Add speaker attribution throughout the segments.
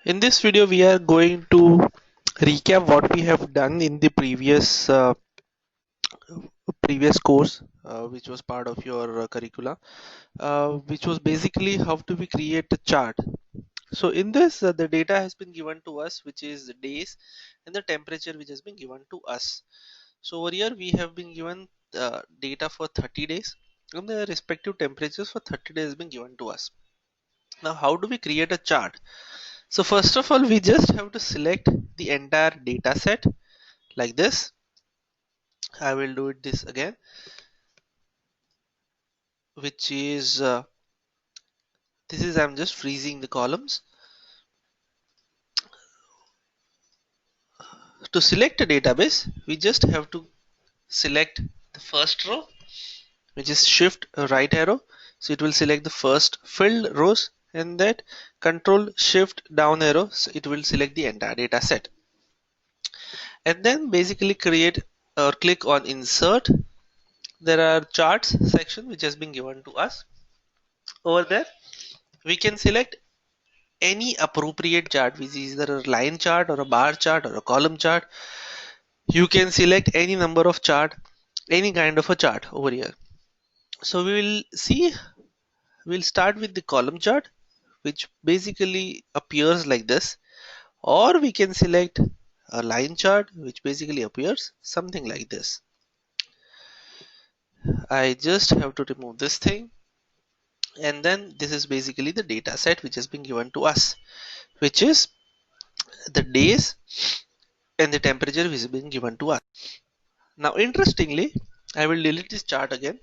Speaker 1: In this video, we are going to recap what we have done in the previous course, which was part of your curricula, which was basically how do we create a chart. So in this, the data has been given to us, which is the days, and the temperature, which has been given to us. So over here, we have been given data for 30 days, and the respective temperatures for 30 days has been given to us. Now, how do we create a chart? So first of all, we just have to select the entire data set like this. I will do it this again, which is this is I'm just freezing the columns. To select a database, we just have to select the first row, which is shift right arrow. So it will select the first filled rows, and that control shift down arrow, so it will select the entire data set. And then basically create or click on insert. There are charts section which has been given to us. Over there we can select any appropriate chart, which is either a line chart or a bar chart or a column chart. You can select any number of chart, any kind of a chart over here. So we'll start with the column chart, which basically appears like this, or we can select a line chart which basically appears something like this. I just have to remove this thing, and then this is basically the data set which has been given to us, which is the days and the temperature which has been given to us. Now interestingly, I will delete this chart again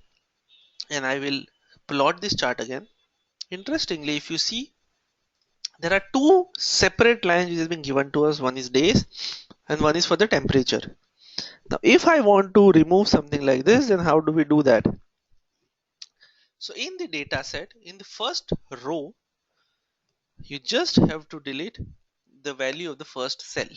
Speaker 1: and I will plot this chart again. Interestingly, if you see, there are two separate lines which has been given to us. One is days and one is for the temperature. Now if I want to remove something like this, then how do we do that? So in the data set, in the first row, you just have to delete the value of the first cell.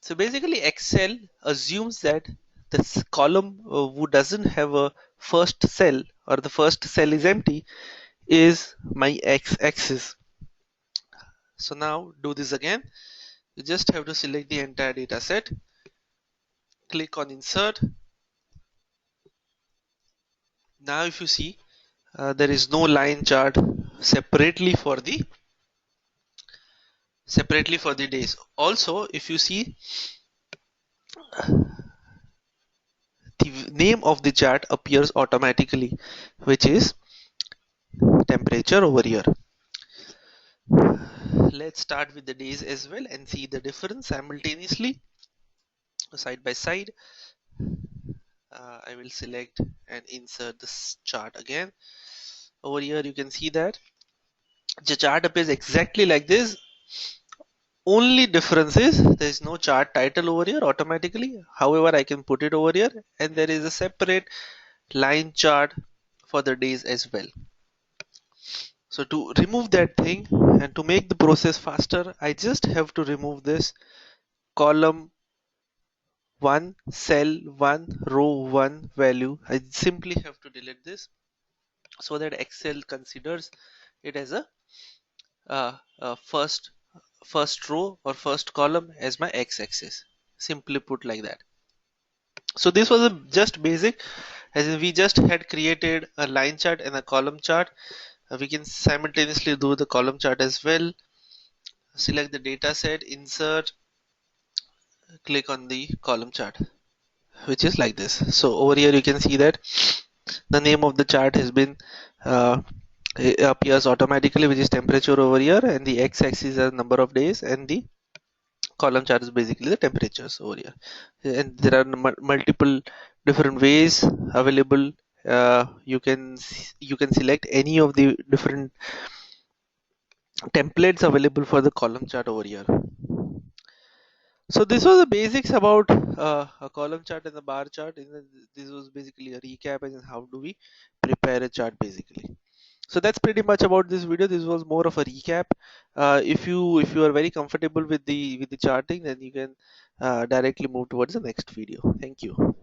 Speaker 1: So basically Excel assumes that this column who doesn't have a first cell, or the first cell is empty, is my x-axis. So now do this again. You just have to select the entire data set, click on insert. Now if you see, there is no line chart separately for the days. Also, if you see, the name of the chart appears automatically, which is temperature over here. Let's start with the days as well and see the difference simultaneously, side by side. I will select and insert this chart again. Over here you can see that the chart appears exactly like this. Only difference is there is no chart title over here automatically. However, I can put it over here, and there is a separate line chart for the days as well. So to remove that thing and to make the process faster, I just have to remove this column 1, cell 1, row 1 value. I simply have to delete this so that Excel considers it as a first row or first column as my x-axis. Simply put like that. So this was just basic, as in we just had created a line chart and a column chart. We can simultaneously do the column chart as well. Select the data set, insert, click on the column chart, which is like this. So over here you can see that the name of the chart has been it appears automatically, which is temperature over here, and the x-axis is number of days, and the column chart is basically the temperatures over here. And there are multiple different ways available. You can select any of the different templates available for the column chart over here. So this was the basics about a column chart and a bar chart. This was basically a recap as in how do we prepare a chart basically. So that's pretty much about this video. This was more of a recap. If you are very comfortable with the charting, then you can directly move towards the next video. Thank you.